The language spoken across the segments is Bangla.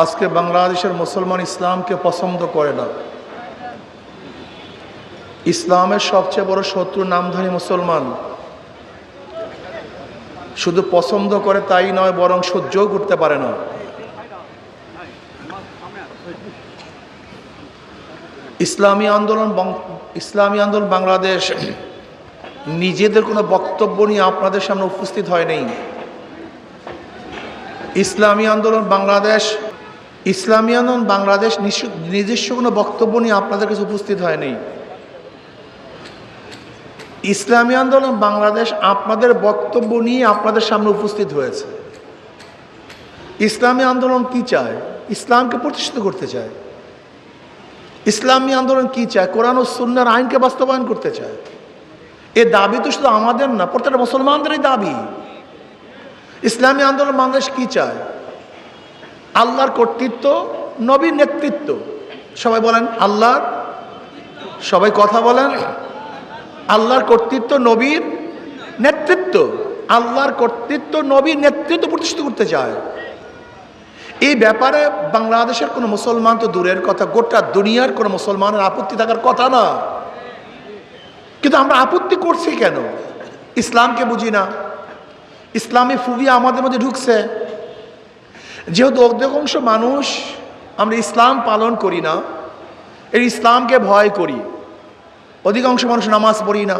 আজকে বাংলাদেশের মুসলমান ইসলামকে পছন্দ করে না। ইসলামের সবচেয়ে বড় শত্রু নামধারী মুসলমান। শুধু পছন্দ করে তাই নয়, বরং সহ্যও করতে পারে না। ইসলামী আন্দোলন বাংলাদেশ নিজেদের কোনো বক্তব্য নিয়ে আপনাদের সামনে উপস্থিত হয়নি। ইসলামী আন্দোলন বাংলাদেশ নিজস্ব কোনো বক্তব্য নিয়ে আপনাদের কাছে উপস্থিত হয়নি। ইসলামী আন্দোলন বাংলাদেশ আপনাদের বক্তব্য নিয়ে আপনাদের সামনে উপস্থিত হয়েছে। ইসলামী আন্দোলন কি চায়? ইসলামকে প্রতিষ্ঠিত করতে চায়। ইসলামী আন্দোলন কি চায়? কোরআন ও সুন্নাহর আইনকে বাস্তবায়ন করতে চায়। এ দাবি তো শুধু আমাদের না, প্রত্যেকটা মুসলমানদেরই দাবি। ইসলামী আন্দোলন বাংলাদেশ কি চায়? আল্লাহর কর্তৃত্ব, নবীর নেতৃত্ব। সবাই বলেন আল্লাহর, সবাই কথা বলেন আল্লাহর কর্তৃত্ব, নবীর নেতৃত্ব। আল্লাহর কর্তৃত্ব, নবীর নেতৃত্ব প্রতিষ্ঠিত করতে চায়। এই ব্যাপারে বাংলাদেশের কোনো মুসলমান তো দূরের কথা, গোটা দুনিয়ার কোনো মুসলমানের আপত্তি থাকার কথা না। কিন্তু আমরা আপত্তি করছি কেন? ইসলামকে বুঝি না, ইসলামী ফুবিয়া আমাদের মধ্যে ঢুকছে। যেহেতু অধিকাংশ মানুষ আমরা ইসলাম পালন করি না, এই ইসলামকে ভয় করি। অধিকাংশ মানুষ নামাজ পড়ি না,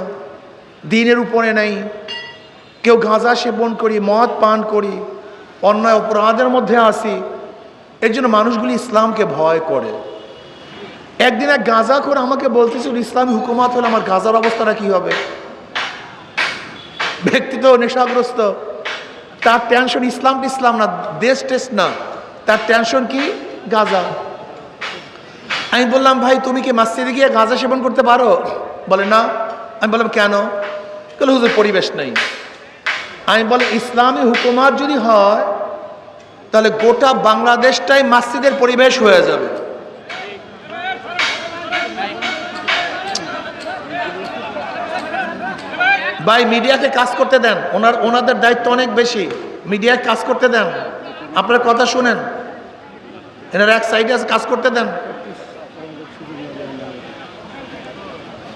দিনের উপরে নেই, কেউ গাঁজা সেবন করি, মদ পান করি, অন্যায় অপরাধের মধ্যে আসি। এর জন্য মানুষগুলি ইসলামকে ভয় করে। একদিন এক গাঁজাখোর আমাকে বলতেছিল, ইসলামী হুকুমাত হলে আমার গাঁজার অবস্থাটা কি হবে? ব্যক্তি তো নেশাগ্রস্ত, তার টেনশন ইসলাম না, দেশ টেস্ট না, তার টেনশন কি? গাঁজা। আমি বললাম, ভাই তুমি কি মসজিদে গিয়ে গাঁজা সেবন করতে পারো? বলে না। আমি বললাম কেন? বলে হুজুর পরিবেশ নেই। আমি বলি ইসলামী হুকুমাত যদি হয় তাহলে গোটা বাংলাদেশটাই মসজিদের পরিবেশ হয়ে যাবে। ভাই মিডিয়াকে কাজ করতে দেন, ওনাদের দায়িত্ব অনেক বেশি। মিডিয়ায় কাজ করতে দেন, আপনার কথা শুনেন, এনারা এক সাইডে কাজ করতে দেন।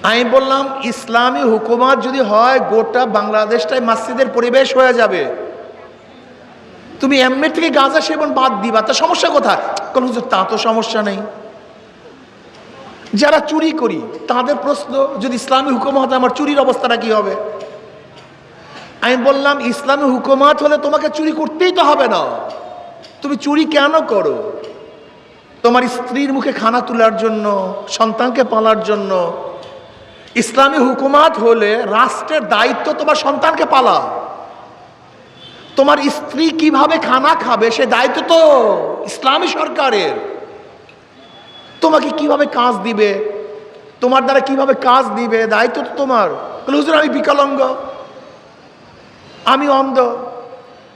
আমি বললাম ইসলামী হুকুমাত যদি হয় গোটা বাংলাদেশটাই মসজিদের পরিবেশ হয়ে যাবে। তুমি এমনি থেকে গাঁজা সেবন বাদ দিবা, তা সমস্যা কোথায়? কোন হুজুর তা তো সমস্যা নেই। যারা চুরি করি তাদের প্রশ্ন, যদি ইসলামী হুকুমাত আমার চুরির অবস্থাটা কি হবে? আমি বললাম ইসলামী হুকুমাত হলে তোমাকে চুরি করতেই তো হবে না। তুমি চুরি কেন করো? তোমার স্ত্রীর মুখে খানা তোলার জন্য, সন্তানকে পালার জন্য। ইসলামী হুকুমাত হলে রাষ্ট্রের দায়িত্ব তোমার সন্তানকে পালা। তোমার স্ত্রী কিভাবে খানা খাবে সে দায়িত্ব তো ইসলামী সরকারের। তোমাকে কিভাবে কাজ দিবে, তোমার দ্বারা কিভাবে কাজ দিবে, দায়িত্ব তো তোমার। হুজুর আমি বিকলাঙ্গ, আমি অন্ধ।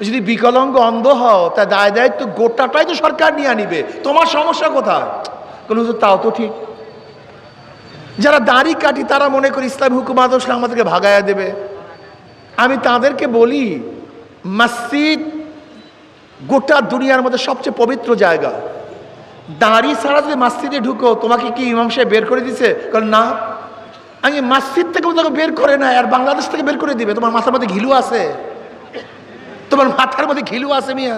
যদি বিকলাঙ্গ অন্ধ হও তা দায়িত্ব গোটাটাই তো সরকার নিয়ে নিবে, তোমার সমস্যা কোথায়? হুজুর তাও তো ঠিক। যারা দাড়ি কাটি তারা মনে করি ইসলামী হুকুমাত আসলে আমাদেরকে ভাগাইয়া দেবে। আমি তাদেরকে বলি মসজিদ গোটা দুনিয়ার মধ্যে সবচেয়ে পবিত্র জায়গা। দাড়ি ছাড়া যদি মসজিদে ঢুকো তোমাকে কি ইমাম সাহেব বের করে দিছে? না, আমি মসজিদ থেকে তোমাকে বের করে না, আর বাংলাদেশ থেকে বের করে দিবে। তোমার মাথার মধ্যে ঘিলু আছে? তোমার মাথার মধ্যে ঘিলু আছে মিয়া?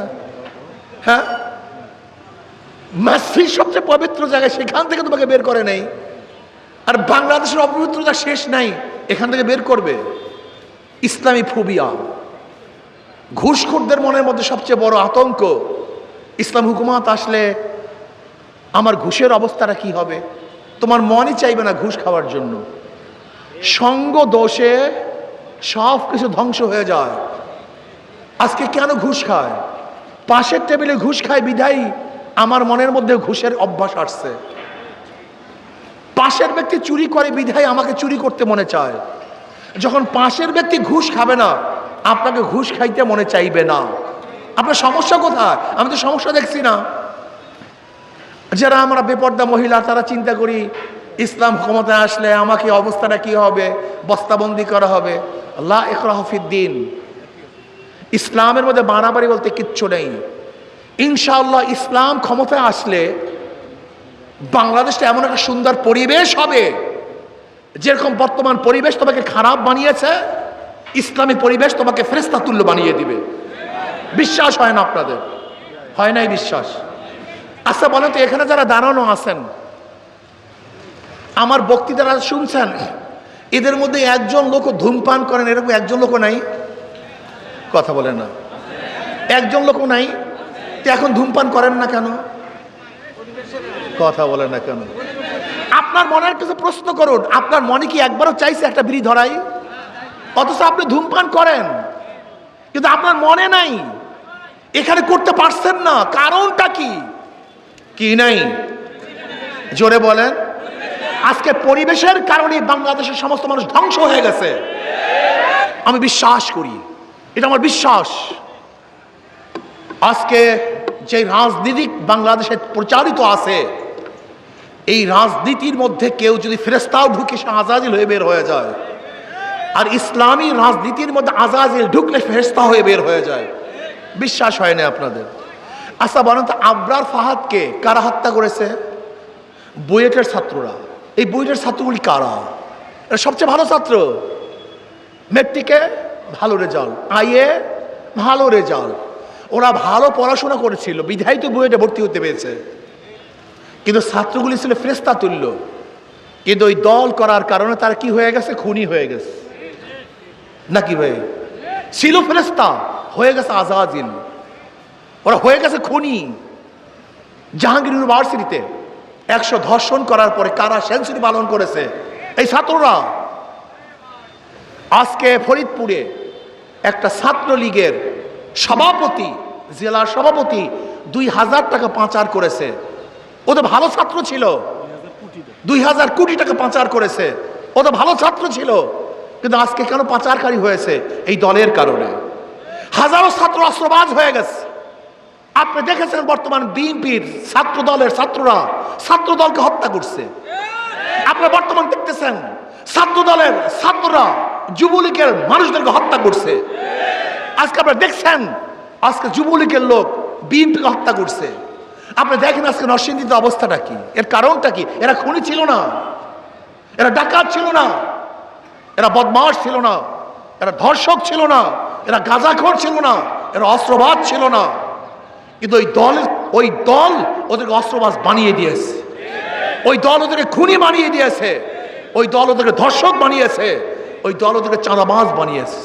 হ্যাঁ, মসজিদ সবচেয়ে পবিত্র জায়গা, সেখান থেকে তোমাকে বের করে নেই। আর বাংলাদেশের অপবিত্রতা শেষ নাই, এখান থেকে বের করবে। ইসলামী ফোবিয়া, ঘুষখোরদের মনের মধ্যে সবচেয়ে বড় আতঙ্ক। ইসলাম হুকুমাত আসলে আমার ঘুষের অবস্থাটা কি হবে? তোমার মনই চাইবে না ঘুষ খাওয়ার জন্য। সঙ্গ দোষে সব কিছু ধ্বংস হয়ে যায়। আজকে কেন ঘুষ খায়? পাশের টেবিলে ঘুষ খায় বিধায়ী আমার মনের মধ্যে ঘুষের অভ্যাস আসছে। পাশের ব্যক্তি চুরি করে বিধায় আমাকে চুরি করতে মনে চায়। যখন পাশের ব্যক্তি ঘুষ খাবে না, আপনাকে ঘুষ খাইতে মনে চাইবে না। আপনার সমস্যা কোথায়? আমি তো সমস্যা দেখছি না। যারা আমরা বেপর্দা মহিলা তারা চিন্তা করি ইসলাম ক্ষমতায় আসলে আমাকে অবস্থাটা কি হবে, বস্তাবন্দি করা হবে। লা ইকরাহা ফিদ্দিন, ইসলামের মধ্যে বাড়াবাড়ি বলতে কিচ্ছু নেই। ইনশাআল্লাহ ইসলাম ক্ষমতায় আসলে বাংলাদেশটা এমন একটা সুন্দর পরিবেশ হবে, যেরকম বর্তমান পরিবেশ তোমাকে খারাপ বানিয়েছে, ইসলামী পরিবেশ তোমাকে ফেরেশতা তুল্য বানিয়ে দিবে। বিশ্বাস হয় না আপনাদের? হয় নাই বিশ্বাস? আচ্ছা বলেন তো, এখানে যারা দাঁড়ানো আছেন, আমার বক্তৃতারা শুনছেন, এদের মধ্যে একজন লোক ধূমপান করেন এরকম একজন লোক নাই? কথা বলেন না। একজন লোক নাই? তো এখন ধূমপান করেন না কেন? কথা বলেন না কেন? আপনার মনের কিছু প্রশ্ন করুন, আপনার মনে কি একবারও চাইছে একটা বিড়ি ধরাই? অথচ আপনি ধূমপান করেন, কিন্তু আপনার মনে নাই, এখানে করতে পারছেন না। কারণটা কি? কি নাই? জোরে বলেন। আজকে পরিবেশের কারণে বাংলাদেশের সমস্ত মানুষ ধ্বংস হয়ে গেছে। আমি বিশ্বাস করি, এটা আমার বিশ্বাস। আজকে যে রাজনীতি বাংলাদেশে প্রচারিত আছে, এই রাজনীতির মধ্যে কেউ যদি ফেরেশতাও ঢুকে সে আজাজিল হয়ে বের হয়ে যায়, আর ইসলামী রাজনীতির মধ্যে আজাজিল ঢুকলে ফেরেশতা হয়ে বের হয়ে যায়। বিশ্বাস হয় না আপনাদের? আচ্ছা বলেন তো, আবরার ফাহাদকে কারা হত্যা করেছে? বুয়েটের ছাত্ররা। এই বুয়েটের ছাত্রগুলি কারা? এরা সবচেয়ে ভালো ছাত্র, মেট্রিকে ভালো রেজাল্ট, আইএ ভালো রেজাল্ট, ওরা ভালো পড়াশোনা করেছিল, বিধায় তো বুয়েটে ভর্তি হতে পেরেছে। কিন্তু ছাত্রগুলি ছিল ফেরেশতা তুল্য, কিন্তু ওই দল করার কারণে তারা কি হয়ে গেছে? খুনি হয়ে গেছে। নাকি ভাই? ছিল ফেরেশতা, হয়ে গেছে আজাজিল, ওরা হয়ে গেছে খুনি। জাহাঙ্গীর ইউনিভার্সিটিতে 100 ধর্ষণ করার পরে কারা সেঞ্চুরি পালন করেছে? এই ছাত্ররা। আজকে ফরিদপুরে একটা ছাত্রলীগের সভাপতি, জেলার সভাপতি 2000 টাকা পাচার করেছে। ও তো ভালো ছাত্র ছিল, 2000 কোটি টাকা পাচার করেছে। ও তো ভালো ছাত্র ছিল, কিন্তু আজকে কেন পাচারকারী হয়েছে? এই দলের কারণে। হাজারো ছাত্র অস্ত্রবাজ হয়ে গেছে। আপনি দেখেছেন বর্তমান বিএনপির ছাত্র দলের ছাত্ররা ছাত্র দলকে হত্যা করছে। আপনি বর্তমান দেখতেছেন ছাত্র দলের ছাত্ররা যুবলীগের মানুষদেরকে হত্যা করছে। আজকে আপনারা দেখছেন আজকে যুবলীগের লোক বিএনপিকে হত্যা করছে। আপনি দেখেন আজকে নরসিংদীতে অবস্থাটা কি? এর কারণটা কি? এরা খুনি ছিল না, এরা ডাকাত ছিল না, এরা বদমাশ ছিল না, এরা ধর্ষক ছিল না, এরা গাঁজাখোর ছিল না, এরা অস্ত্রবাজ ছিল না। কিন্তু ওই দল ওদেরকে অস্ত্রবাজ বানিয়ে দিয়েছে, ওই দল ওদেরকে খুনি বানিয়ে দিয়েছে, ওই দল ওদেরকে ধর্ষক বানিয়েছে, ওই দল ওদেরকে চাঁদাবাজ বানিয়েছে।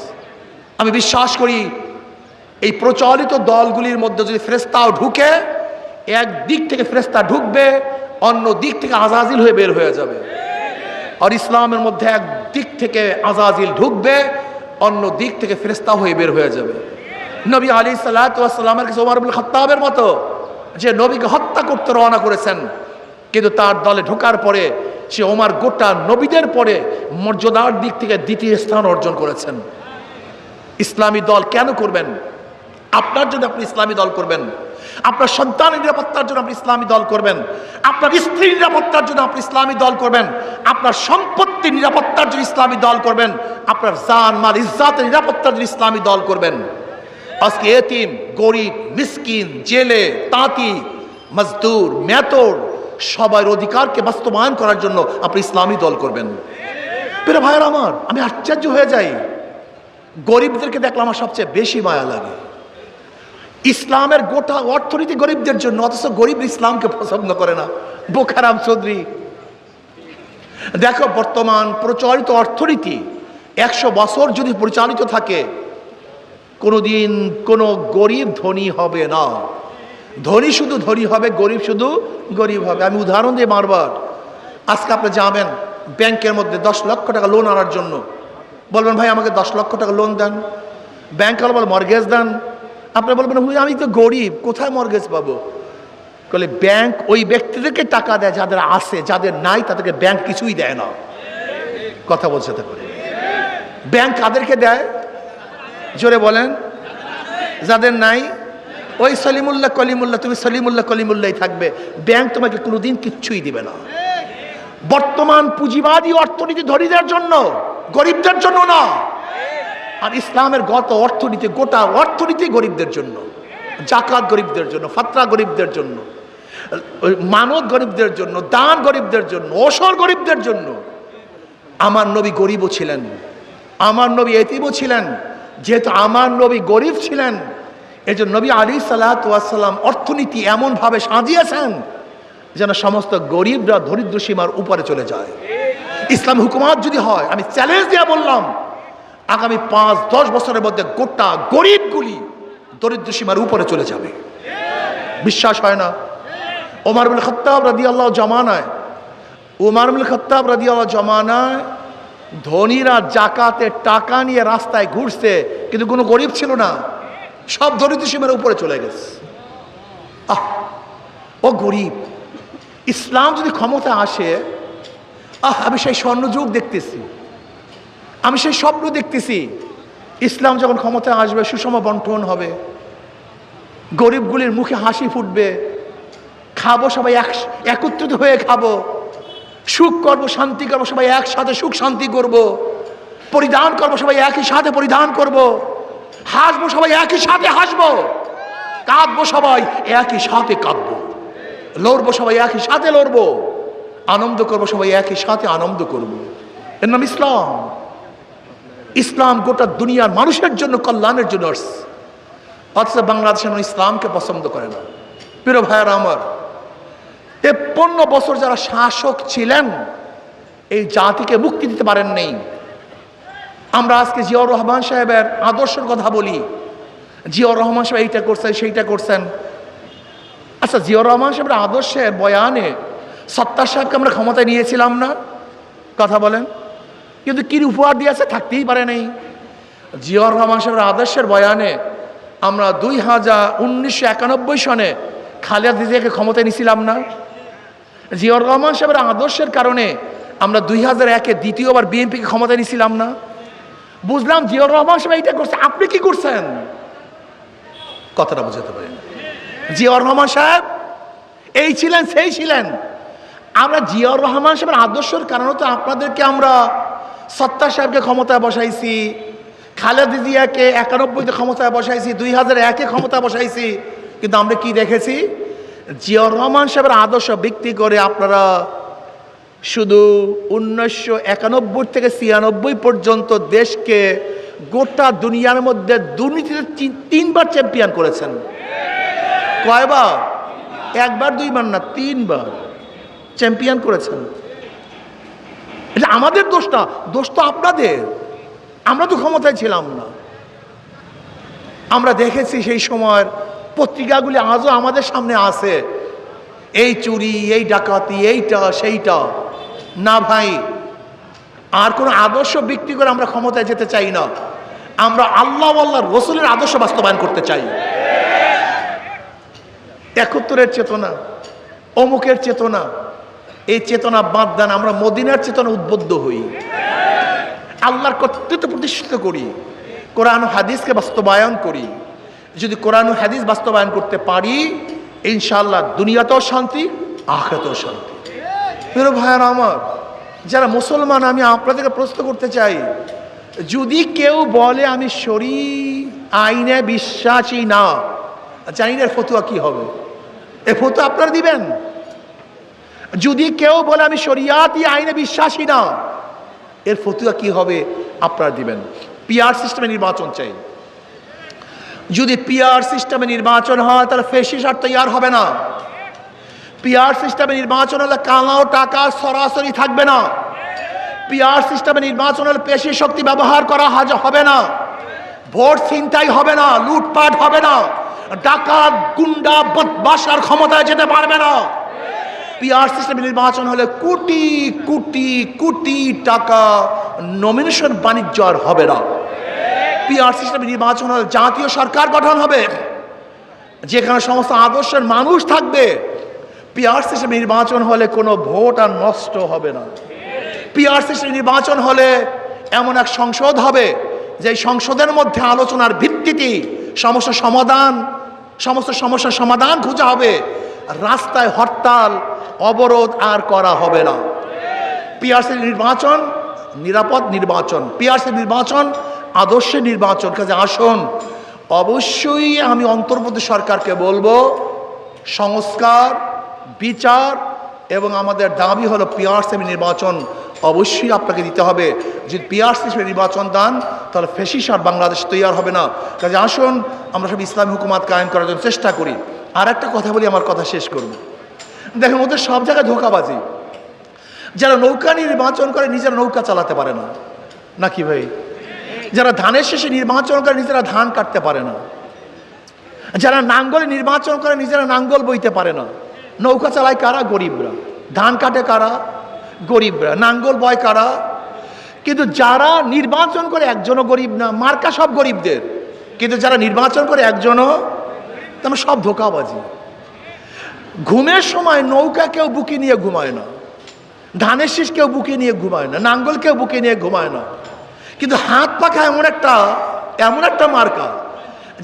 আমি বিশ্বাস করি এই প্রচলিত দলগুলির মধ্যে যদি ফেরেশতাও ঢুকে, এক দিক থেকে ফেরেশতা ঢুকবে, অন্য দিক থেকে আজাজিল হয়ে বের হয়ে যাবে। আর ইসলামের মধ্যে এক দিক থেকে আজাজিল ঢুকবে, অন্য দিক থেকে ফেরেশতা হয়ে বের হয়ে যাবে। নবী আলাইহিস সালাতু ওয়াস সালামের কাছে ওমর ইবনে খাত্তাবের মতো যে নবীকে হত্যা করতে রওনা করেছেন, কিন্তু তার দলে ঢোকার পরে সে ওমর গোটা নবীদের পরে মর্যাদার দিক থেকে দ্বিতীয় স্থান অর্জন করেছেন। ইসলামী দল কেন করবেন? আপনার জন্য আপনি ইসলামী দল করবেন, আপনার সন্তানের নিরাপত্তার জন্য আপনি ইসলামী দল করবেন, আপনার স্ত্রীর নিরাপত্তার জন্য আপনি ইসলামী দল করবেন, আপনার সম্পত্তির নিরাপত্তার জন্য ইসলামী দল করবেন, আপনার জান মাল ইজ্জতের নিরাপত্তার জন্য ইসলামী দল করবেন। আজকে এতিম, গরিব, মিসকিন, জেলে, তাঁতি, মজদুর, মেতর সবার অধিকারকে বাস্তবায়ন করার জন্য আপনি ইসলামী দল করবেন। প্রিয় ভাইয়েরা আমার, আমি আশ্চর্য হয়ে যাই, গরিবদেরকে দেখলে আমার সবচেয়ে বেশি মায়া লাগে। ইসলামের গোটা অর্থনীতি গরিবদের জন্য, অথচ গরিব ইসলামকে পছন্দ করে না। বোখারাম চৌধুরী দেখো, বর্তমান প্রচলিত অর্থনীতি 100 বছর যদি পরিচালিত থাকে, কোনোদিন কোনো গরিব ধনী হবে না। ধনী শুধু ধনী হবে, গরিব শুধু গরিব হবে। আমি উদাহরণ দিয়ে বারবার, আজকে আপনি যাবেন ব্যাংকের মধ্যে 10 লক্ষ টাকা লোন আনার জন্য, বলবেন ভাই আমাকে 10 লক্ষ টাকা লোন দেন, ব্যাংক বলে মর্গেজ দেন। আপনি বলবেন হুই আমি তো গরিব, কোথায় মর্গেজ পাবো? বলে ব্যাংক ওই ব্যক্তিদেরকে টাকা দেয় যাদের আছে, যাদের নাই তাদেরকে ব্যাংক কিছুই দেয় না। কথা বলছে তো করে, ব্যাংক কাদেরকে দেয়? জোরে বলেন। যাদের নাই, ওই সলিমুল্লাহ কলিমুল্লাহ, তুমি সলিমুল্লাহ কলিমুল্লাহ থাকবে, ব্যাংক তোমাকে কোনোদিন কিচ্ছুই দিবে না। বর্তমান পুঁজিবাদী অর্থনীতি ধনীদের জন্য, গরিবদের জন্য না। আর ইসলামের গত অর্থনীতি, গোটা অর্থনীতি গরিবদের জন্য। জাকাত গরিবদের জন্য, ফাতরা গরিবদের জন্য, মানত গরিবদের জন্য, দান গরিবদের জন্য, ওসর গরিবদের জন্য। আমার নবী গরিবও ছিলেন, আমার নবী এতিমও ছিলেন। যেহেতু আমার নবী গরিব ছিলেন, এই জন্য নবী আলাইহিস সালাম অর্থনীতি এমনভাবে সাজিয়েছেন যেন সমস্ত গরিবরা দরিদ্র সীমার উপরে চলে যায়। ইসলাম হুকুমত যদি হয়, আমি চ্যালেঞ্জ দিয়ে বললাম, আগামী 5-10 বছরের মধ্যে গোটা গরিবগুলি দরিদ্র সীমার উপরে চলে যাবে। বিশ্বাস হয় না? ওমর ইবনে খাত্তাব রাদিয়াল্লাহু জামানায়, ওমর ইবনে খাত্তাব রাদিয়াল্লাহু জামানায় ধনীরা জাকাতের টাকা নিয়ে রাস্তায় ঘুরছে, কিন্তু কোনো গরিব ছিল না, সব দরিদ্র সীমার উপরে চলে গেছে। ও গরিব, ইসলাম যদি ক্ষমতা আসে, আমি সেই স্বর্ণযুগ দেখতেছি, আমি সেই স্বপ্ন দেখতেছি। ইসলাম যখন ক্ষমতা আসবে, সুষম বন্টন হবে, গরিবগুলির মুখে হাসি ফুটবে, খাবো সবাই একত্রিত হয়ে খাবো, সুখ করবো, শান্তি করবো, সবাই একসাথে সুখ শান্তি করব, পরিধান করবো সবাই একই সাথে পরিধান করব, হাসবো সবাই একই সাথে হাসবো, কাঁদবো সবাই একই সাথে কাঁদবো, লড়বো সবাই একই সাথে লড়বো, আনন্দ করবো সবাই একই সাথে আনন্দ করব। এর নাম ইসলাম। ইসলাম গোটা দুনিয়ার মানুষের জন্য, কল্যাণের জন্য আসছে। অথচ বাংলাদেশের মানুষ ইসলামকে পছন্দ করে না। প্রিয় ভাইয়ারা আমার, 53 বছর যারা শাসক ছিলেন, এই জাতিকে মুক্তি দিতে পারেন নেই। আমরা আজকে জিয়াউর রহমান সাহেবের আদর্শের কথা বলি, জিয়াউর রহমান সাহেব এইটা করছেন সেইটা করছেন। আচ্ছা, জিয়াউর রহমান সাহেবের আদর্শের বয়ানে সত্তার সাহেবকে আমরা ক্ষমতায় নিয়েছিলাম না? কথা বলেন। কিন্তু কি উপহার দিয়েছে? থাকতেই পারে নাই। জিয়াউর রহমান সাহেবের আদর্শের বয়ানে আমরা 1991 সনে খালেদা জিয়াকে ক্ষমতায় নিয়েছিলাম না? জিয়াউর রহমান সাহেবের আদর্শের কারণে আমরা 2001-এ দ্বিতীয়বার বিএনপিকে ক্ষমতায় নিয়েছিলাম না? বুঝলাম জিয়াউর রহমান সাহেব এইটা করছে, আপনি কি করছেন? কথাটা বুঝাতে পারেন। জিয়াউর রহমান সাহেব এই ছিলেন, সেই ছিলেন। আমরা জিয়াউর রহমান সাহেবের আদর্শের কারণে তো আপনাদেরকে আমরা সত্তার সাহেবকে ক্ষমতায় বসাইছি, খালেদা জিয়াকে 91-তে ক্ষমতায় বসাইছি, 2001-এ ক্ষমতায় বসাইছি। কিন্তু আমরা কি দেখেছি? জিয়াউর রহমান সাহেবের আদর্শ ভিত্তি করে আপনারা শুধু 1991 থেকে 96 পর্যন্ত দেশকে গোটা দুনিয়ার মধ্যে দুর্নীতিতে 3বার চ্যাম্পিয়ন করেছেন। কয়বার? 1বার 2বার না, 3বার চ্যাম্পিয়ন করেছেন। এটা আমাদের দোষ না, দোষ তো আপনাদের। আমরা তো ক্ষমতায় ছিলাম না। আমরা দেখেছি সেই সময়ের পত্রিকাগুলি আজও আমাদের সামনে আছে, এই চুরি, এই ডাকাতি, এইটা সেইটা। না ভাই, আর কোনো আদর্শ বিক্রি করে আমরা ক্ষমতায় যেতে চাই না। আমরা আল্লাহ আল্লাহর রসুলের আদর্শ বাস্তবায়ন করতে চাই। 71-এর চেতনা, অমুকের চেতনা, এই চেতনা বাদ দেন। আমরা মদিনার চেতনা উদ্বুদ্ধ হই, আল্লাহর কর্তৃত্ব প্রতিষ্ঠিত করি, কোরআন হাদিসকে বাস্তবায়ন করি। যদি কোরআন হাদিস বাস্তবায়ন করতে পারি, ইনশাআল্লাহ দুনিয়াতেও শান্তি, আখিরাতেও শান্তি। প্রিয় ভাইয়ারা আমার, যারা মুসলমান, আমি আপনাদেরকে প্রশ্ন করতে চাই, যদি কেউ বলে আমি শরীয়ত আইনে বিশ্বাসী না, জানি না ফতোয়া কি হবে। এ ফতোয়া আপনারা দিবেন? যদি কেউ বলে আমি শরীয়তি আইনে বিশ্বাসী না, এর ফতোয়া কি হবে আপনারা দিবেন। পিআর সিস্টেমে নির্বাচন চাই। যদি পিআর সিস্টেমে নির্বাচন হয়, তাহলে ফেসিস আর তৈয়ার হবে না। পিআর সিস্টেমে নির্বাচন হলে কালো টাকা সরাসরি থাকবে না। পিআর সিস্টেমে নির্বাচন হলে পেশি শক্তি ব্যবহার করা হবে না, ভোট ছিনতাই হবে না, লুটপাট হবে না, ডাকাত গুন্ডা বদমাশ আর ক্ষমতায় যেতে পারবে না। পিআর সিস্টেমে নির্বাচন হলে কোটি কোটি কোটি টাকা নমিনেশন বাণিজ্য আর হবে না। পিআর সিস্টেমে নির্বাচন হলে জাতীয় সরকার গঠন হবে, যেখানে সমস্ত আদর্শের মানুষ থাকবে। পিআর সিস্টেমে নির্বাচন হলে কোনো ভোট আর নষ্ট হবে না। পিআর সিস্টেমে নির্বাচন হলে এমন এক সংসদ হবে, যে সংসদের মধ্যে আলোচনার ভিত্তিতে সমস্যার সমাধান খোঁজা হবে। রাস্তায় হরতাল অবরোধ আর করা হবে না। পিআরসি নির্বাচন নিরাপদ নির্বাচন, পিআরসি নির্বাচন আদর্শের নির্বাচন। কাজে আসুন অবশ্যই আমি অন্তর্বর্তী সরকারকে বলবো সংস্কার, বিচার এবং আমাদের দাবি হলো পিআরসি নির্বাচন অবশ্যই আপনাকে দিতে হবে। যদি পিআরসি নির্বাচন দেন তাহলে ফ্যাসিস্ট আর বাংলাদেশ তৈরি হবে না। কাজে আসুন আমরা সব ইসলামী হুকুমাত কায়েম করার জন্য চেষ্টা করি। আর একটা কথা বলি, আমার কথা শেষ করব। দেখেন ওদের সব জায়গায় ধোঁকাবাজি। যারা নৌকা নির্বাচন করে নিজেরা নৌকা চালাতে পারে না, নাকি ভাই? যারা ধানের শেষে নির্বাচন করে নিজেরা ধান কাটতে পারে না, যারা নাঙ্গলে নির্বাচন করে নিজেরা নাঙ্গল বইতে পারে না। নৌকা চালায় কারা? গরিবরা। ধান কাটে কারা? গরিবরা। নাঙ্গল বয় কারা? কিন্তু যারা নির্বাচন করে একজনও গরিব না, মার্কা সব গরিবদের, কিন্তু যারা নির্বাচন করে একজনও, তেমন সব ধোঁকাবাজি। ঘুমের সময় নৌকা কেউ বুকে নিয়ে ঘুমায় না, ধানের শীষ কেউ বুকে নিয়ে ঘুমায় না, নাঙ্গল কেউ বুকে নিয়ে ঘুমায় না। কিন্তু হাত পাখা এমন একটা মার্কা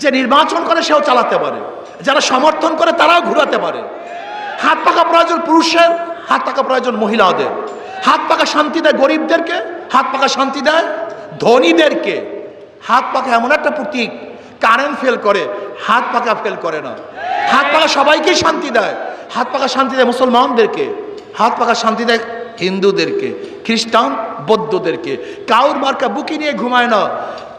যে নির্বাচন করে সেও চালাতে পারে, যারা সমর্থন করে তারাও ঘুরাতে পারে। হাত পাখা প্রয়োজন পুরুষের, হাত পাখা প্রয়োজন মহিলাদের। হাত পাখা শান্তি দেয় গরিবদেরকে, হাত পাখা শান্তি দেয় ধনীদেরকে। হাত পাখা এমন একটা প্রতীক, কারেন্ট ফেল করে, হাত পাখা ফেল করে না। হাত পাখা সবাইকে শান্তি দেয়। হাত পাখা শান্তি দেয় মুসলমানদেরকে, হাত পাখা শান্তি দেয় হিন্দুদেরকে, খ্রিস্টান, বৌদ্ধদেরকে। কাউর মার্কা বুকে নিয়ে ঘুমায় না,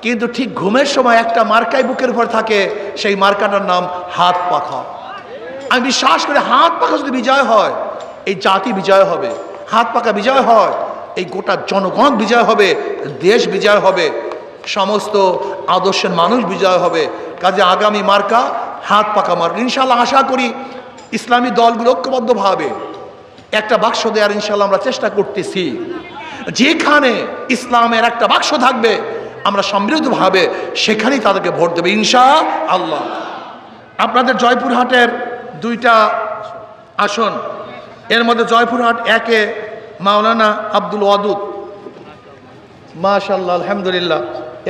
কিন্তু ঠিক ঘুমের সময় একটা মার্কাই বুকের উপর থাকে, সেই মার্কাটার নাম হাত পাখা। আমি বিশ্বাস করি হাত পাখা যদি বিজয় হয় এই জাতি বিজয় হবে, হাত পাখা বিজয় হয় এই গোটা জনগণ বিজয় হবে, দেশ বিজয় হবে, সমস্ত আদর্শের মানুষ বিজয় হবে। কাজে আগামী মার্কা হাত পাখা মার্কা। ইনশাল্লাহ আশা করি ইসলামী দলগুলো ঐক্যবদ্ধভাবে একটা বাক্স দেওয়ার ইনশাল্লাহ আমরা চেষ্টা করতেছি। যেখানে ইসলামের একটা বাক্স থাকবে আমরা সমৃদ্ধভাবে সেখানেই তাদেরকে ভোট দেবে ইনশাআল্লাহ। আপনাদের জয়পুরহাটের 2টা আসন, এর মধ্যে জয়পুরহাট 1-এ মাওলানা আব্দুল ওয়াদুদ, মাশাআল্লাহ আলহামদুলিল্লাহ,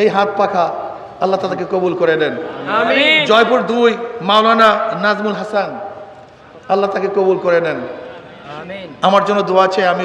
এই হাত পাখা আল্লাহ তাদেরকে কবুল করে নেন। আমিন। জয়পুর 2 মাওলানা নাজমুল হাসান, আল্লাহ তাকে কবুল করে নেন। আমিন। আমার জন্য দোয়া আছে, আমি